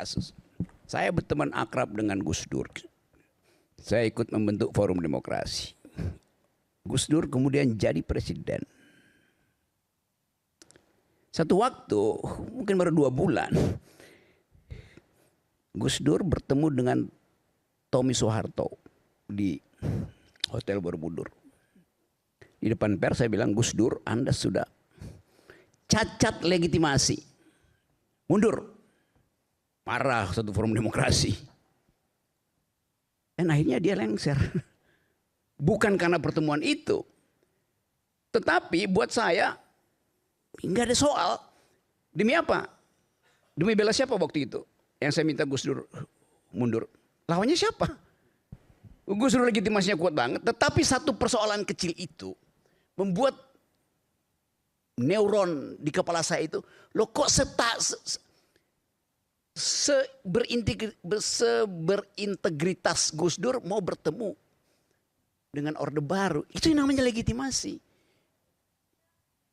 kasus. Saya berteman akrab dengan Gus Dur. Saya ikut membentuk Forum Demokrasi. Gus Dur kemudian jadi presiden. Satu waktu, mungkin baru 2 bulan, Gus Dur bertemu dengan Tommy Soeharto di Hotel Borobudur. Di depan pers saya bilang, Gus Dur, Anda sudah cacat legitimasi. Mundur. Marah satu Forum Demokrasi. Dan akhirnya dia lengser. Bukan karena pertemuan itu. Tetapi buat saya, nggak ada soal. Demi apa? Demi bela siapa waktu itu? Yang saya minta Gus Dur mundur. Lawannya siapa? Gus Dur legitimasinya kuat banget. Tetapi satu persoalan kecil itu membuat neuron di kepala saya itu, loh kok berintegritas Gus Dur mau bertemu dengan Orde Baru. Itu yang namanya legitimasi.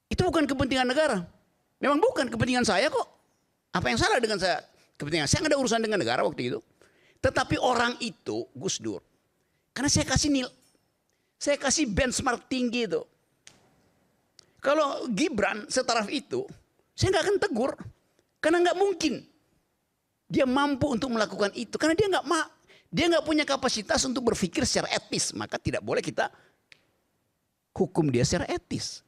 Itu bukan kepentingan negara. Memang bukan kepentingan saya kok. Apa yang salah dengan saya? Kepentingan saya nggak ada urusan dengan negara waktu itu. Tetapi orang itu, Gus Dur, karena saya kasih benchmark tinggi itu. Kalau Gibran setaraf itu, saya nggak akan tegur. Karena nggak mungkin dia mampu untuk melakukan itu. Karena dia nggak punya kapasitas untuk berpikir secara etis. Maka tidak boleh kita hukum dia secara etis.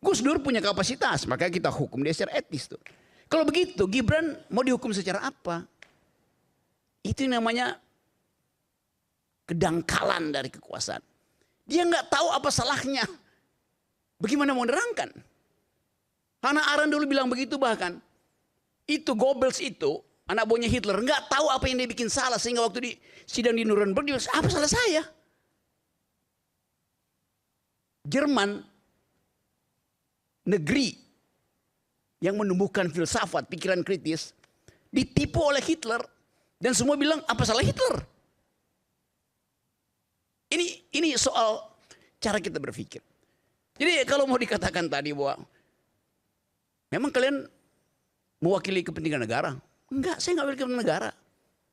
Gus Dur punya kapasitas, maka kita hukum dia secara etis tuh. Kalau begitu, Gibran mau dihukum secara apa? Itu namanya kedangkalan dari kekuasaan. Dia nggak tahu apa salahnya. Bagaimana mau nerangkan? Hannah Arendt dulu bilang begitu bahkan. Itu Goebbels itu, anak buahnya Hitler, nggak tahu apa yang dia bikin salah. Sehingga waktu di sidang di Nuremberg, dia bilang, apa salah saya? Jerman, negeri yang menumbuhkan filsafat, pikiran kritis, ditipu oleh Hitler. Dan semua bilang, apa salah Hitler? Ini soal cara kita berpikir. Jadi kalau mau dikatakan tadi bahwa memang kalian mewakili kepentingan negara. Enggak, saya nggak mewakili kepentingan negara.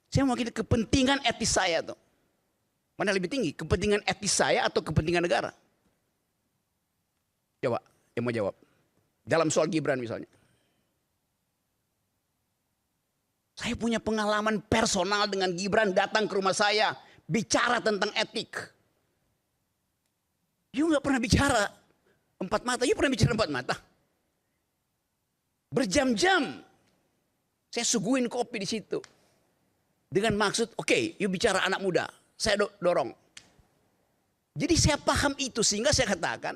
Saya mewakili kepentingan etis saya tuh. Mana lebih tinggi, kepentingan etis saya atau kepentingan negara? Coba, yang mau jawab. Dalam soal Gibran misalnya. Saya punya pengalaman personal dengan Gibran datang ke rumah saya. Bicara tentang etik. You nggak pernah bicara 4 mata. You pernah bicara 4 mata? Berjam-jam. Saya suguhin kopi di situ. Dengan maksud, oke, you bicara anak muda. Saya dorong. Jadi saya paham itu. Sehingga saya katakan,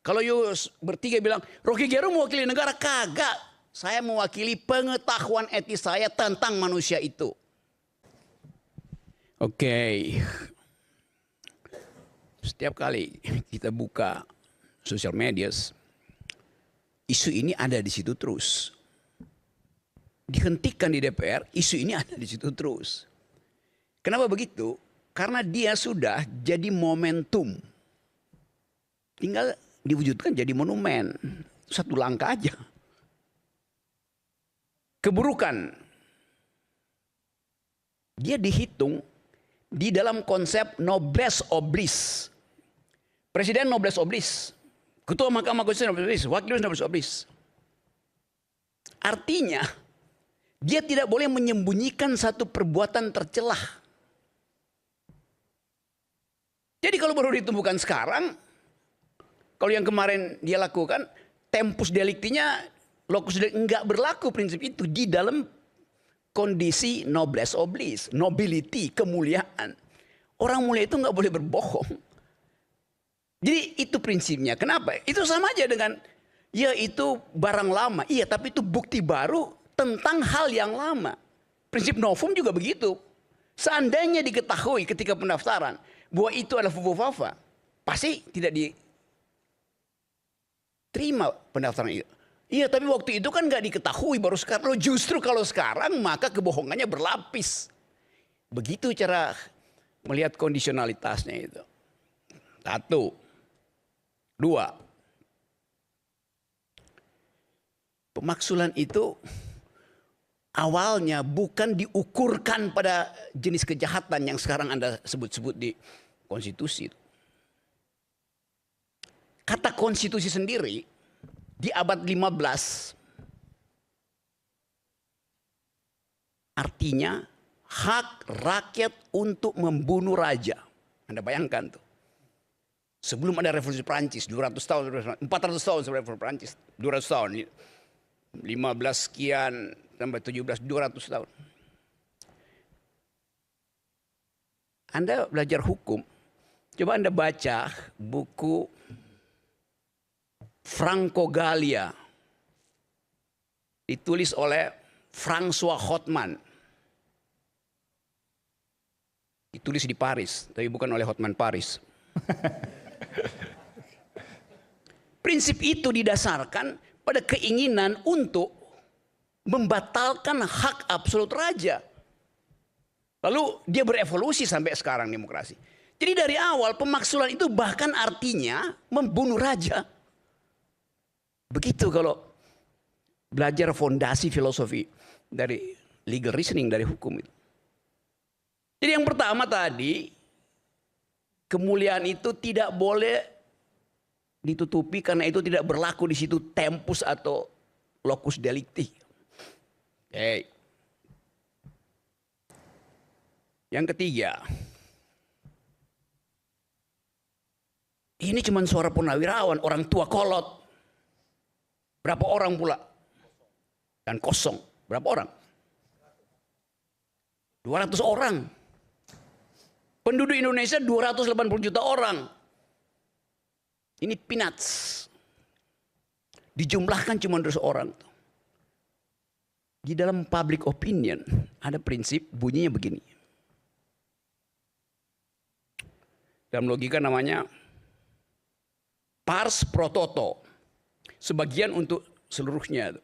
kalau you bertiga bilang, Rocky Gerung mewakili negara. Kagak. Saya mewakili pengetahuan etis saya tentang manusia itu. Oke. Setiap kali kita buka sosial media, isu ini ada di situ terus. Dihentikan di DPR, isu ini ada di situ terus. Kenapa begitu? Karena dia sudah jadi momentum. Tinggal diwujudkan jadi monumen. Satu langkah aja. Keburukan. Dia dihitung di dalam konsep noblesse oblige. Presiden noblesse oblige. Ketua Mahkamah Konstitusi noblesse oblige. Wakil noblesse oblige. Artinya, dia tidak boleh menyembunyikan satu perbuatan tercelah. Jadi kalau baru ditemukan sekarang, kalau yang kemarin dia lakukan, tempus delictinya, locus delicti enggak berlaku prinsip itu di dalam kondisi noblesse oblige, nobility, kemuliaan. Orang mulia itu nggak boleh berbohong. Jadi itu prinsipnya. Kenapa? Itu sama aja dengan, ya itu barang lama. Iya, tapi itu bukti baru tentang hal yang lama. Prinsip novum juga begitu. Seandainya diketahui ketika pendaftaran bahwa itu adalah fufu-fafa, pasti tidak diterima pendaftaran itu. Iya, tapi waktu itu kan nggak diketahui, baru sekarang. Justru kalau sekarang maka kebohongannya berlapis. Begitu cara melihat kondisionalitasnya itu. 1, 2. Pemaksulan itu awalnya bukan diukurkan pada jenis kejahatan yang sekarang Anda sebut-sebut di konstitusi. Kata konstitusi sendiri di abad 15 artinya hak rakyat untuk membunuh raja. Anda bayangkan tuh. Sebelum ada revolusi Prancis 200 tahun, 400 tahun sebelum revolusi Prancis, 200 tahun. 15 sekian tambah 17, 200 tahun. Anda belajar hukum, coba Anda baca buku Franco Gallia, ditulis oleh François Hotman. Ditulis di Paris, tapi bukan oleh Hotman Paris. Prinsip itu didasarkan pada keinginan untuk membatalkan hak absolut raja. Lalu dia berevolusi sampai sekarang demokrasi. Jadi dari awal pemaksulan itu bahkan artinya membunuh raja. Begitu kalau belajar fondasi filosofi dari legal reasoning, dari hukum itu. Jadi yang pertama tadi, kemuliaan itu tidak boleh ditutupi karena itu tidak berlaku di situ tempus atau locus delicti. Oke. Yang ketiga, ini cuma suara purnawirawan, orang tua kolot. Berapa orang pula? Dan kosong. Berapa orang? 200 orang. Penduduk Indonesia 280 juta orang. Ini peanuts. Dijumlahkan cuma 200 orang. Di dalam public opinion ada prinsip bunyinya begini. Dalam logika namanya pars pro toto. Sebagian untuk seluruhnya.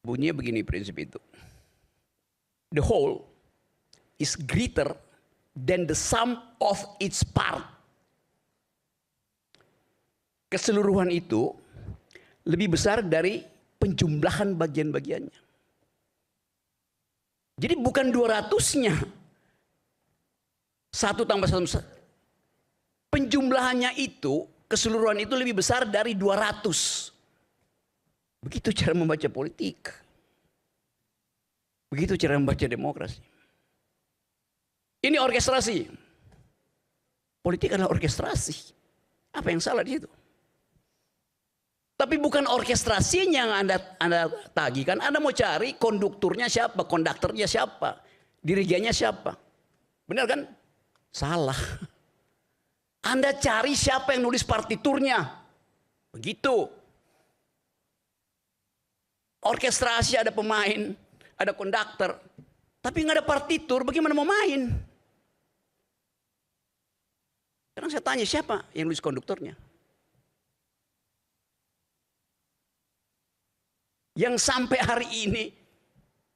Bunyinya begini prinsip itu. The whole is greater than the sum of its part. Keseluruhan itu lebih besar dari penjumlahan bagian-bagiannya. Jadi bukan 200-nya. 1 tambah 1. Penjumlahannya itu, keseluruhan itu lebih besar dari 200. Begitu cara membaca politik. Begitu cara membaca demokrasi. Ini orkestrasi. Politik adalah orkestrasi. Apa yang salah di situ? Tapi bukan orkestrasinya yang Anda tagihkan. Anda mau cari kondukturnya siapa, konduktornya siapa, dirigennya siapa. Benar kan? Salah. Anda cari siapa yang nulis partiturnya. Begitu. Orkestrasi ada pemain, ada konduktor. Tapi nggak ada partitur, bagaimana mau main? Sekarang saya tanya siapa yang nulis konduktornya? Yang sampai hari ini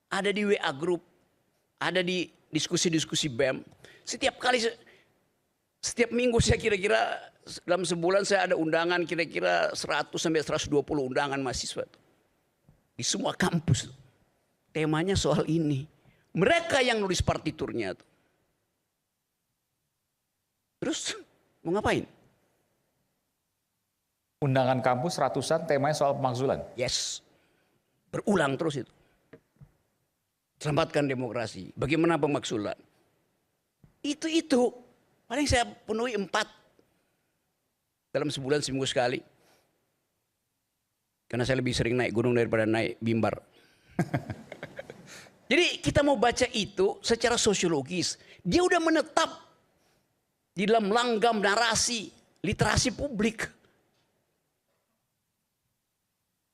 ada di WA Group, ada di diskusi-diskusi BEM. Setiap minggu saya kira-kira dalam sebulan saya ada undangan kira-kira 100 sampai 120 undangan mahasiswa. Di semua kampus. Temanya soal ini. Mereka yang nulis partiturnya. Terus mau ngapain? Undangan kampus ratusan, temanya soal pemakzulan. Yes. Berulang terus itu. Selamatkan demokrasi. Bagaimana pemakzulan? Itu. Paling saya penuhi 4. Dalam sebulan seminggu sekali. Karena saya lebih sering naik gunung daripada naik mimbar. Jadi kita mau baca itu secara sosiologis. Dia udah menetap di dalam langgam narasi, literasi publik.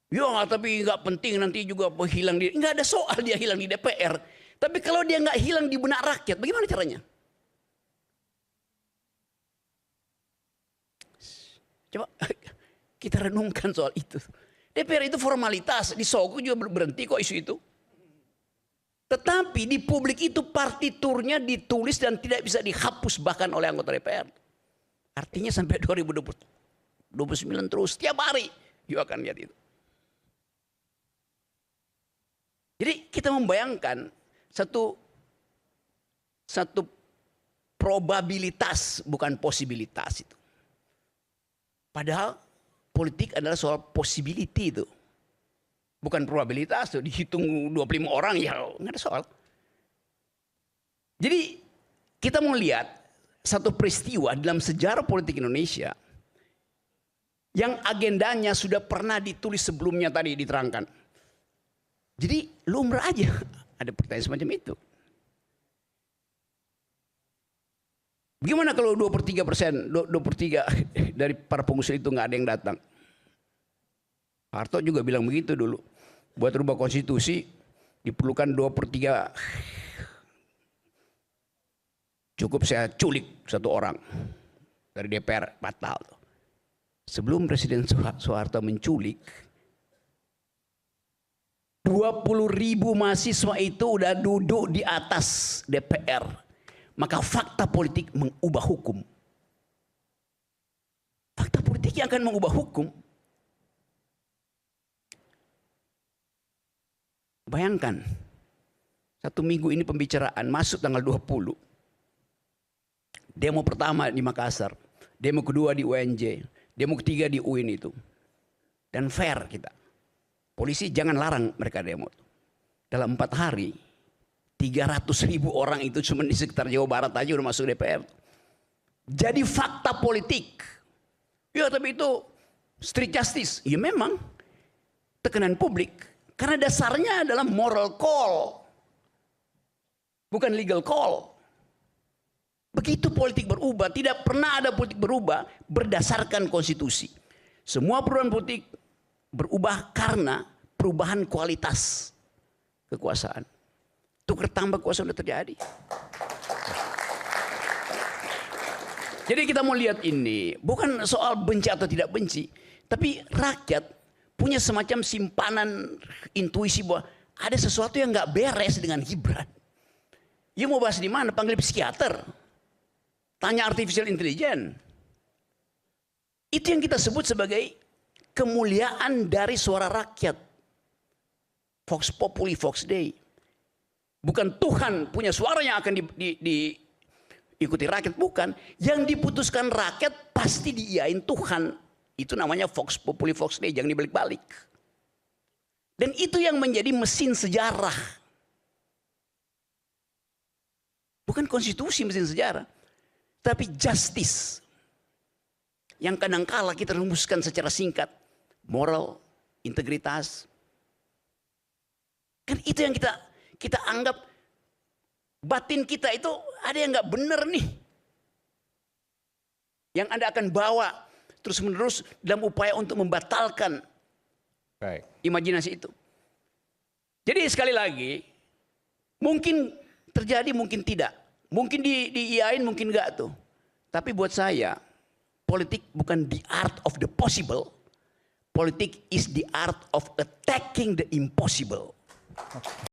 Ya tapi nggak penting nanti juga hilang di, nggak ada soal dia hilang di DPR. Tapi kalau dia nggak hilang di benak rakyat, bagaimana caranya? Coba kita renungkan soal itu. DPR itu formalitas, di Sogo juga berhenti kok isu itu. Tetapi di publik itu partiturnya ditulis dan tidak bisa dihapus bahkan oleh anggota DPR. Artinya sampai 2029 terus, setiap hari you akan lihat itu. kita membayangkan satu probabilitas bukan posibilitas itu. Padahal politik adalah soal possibility itu. Bukan probabilitas tuh, dihitung 25 orang ya nggak ada soal. Jadi kita mau lihat satu peristiwa dalam sejarah politik Indonesia yang agendanya sudah pernah ditulis sebelumnya tadi diterangkan. Jadi lumrah aja ada pertanyaan semacam itu. Gimana kalau 2/3%, 2/3 dari para pengusul itu nggak ada yang datang? Harto juga bilang begitu dulu. Buat rubah konstitusi diperlukan 2/3. Cukup saya culik satu orang dari DPR, batal. Sebelum Presiden Soeharto menculik, 20.000 mahasiswa itu udah duduk di atas DPR. Maka fakta politik mengubah hukum. Fakta politik yang akan mengubah hukum. Bayangkan, 1 minggu ini pembicaraan masuk tanggal 20. Demo pertama di Makassar, demo kedua di UNJ, demo ketiga di UIN itu. Dan fair kita. Polisi jangan larang mereka demo. Dalam 4 hari, 300.000 orang itu cuma di sekitar Jawa Barat aja udah masuk DPR. Jadi fakta politik. Ya tapi itu street justice. Ya memang tekanan publik. Karena dasarnya adalah moral call. Bukan legal call. Begitu politik berubah, tidak pernah ada politik berubah berdasarkan konstitusi. Semua perubahan politik berubah karena perubahan kualitas kekuasaan. Tukar tambah kuasa sudah terjadi. Jadi kita mau lihat ini bukan soal benci atau tidak benci, tapi rakyat punya semacam simpanan intuisi bahwa ada sesuatu yang nggak beres dengan Gibran. Ya mau bahas di mana? Panggil psikiater, tanya artificial intelligence. Itu yang kita sebut sebagai kemuliaan dari suara rakyat. Vox Populi, Vox Dei. Bukan Tuhan punya suara yang akan diikuti rakyat, bukan. Yang diputuskan rakyat pasti diiyain Tuhan. Itu namanya Vox Populi, Vox Dei, jangan dibalik-balik. Dan itu yang menjadi mesin sejarah. Bukan konstitusi mesin sejarah, tapi justice. Yang kadangkala kita rumuskan secara singkat. Moral, integritas. Kan itu yang kita anggap batin kita itu ada yang nggak benar nih. Yang Anda akan bawa terus-menerus dalam upaya untuk membatalkan imajinasi itu. Jadi sekali lagi, mungkin terjadi, mungkin tidak. Mungkin diiyain, mungkin enggak tuh. Tapi buat saya, politik bukan the art of the possible. Politik is the art of attacking the impossible.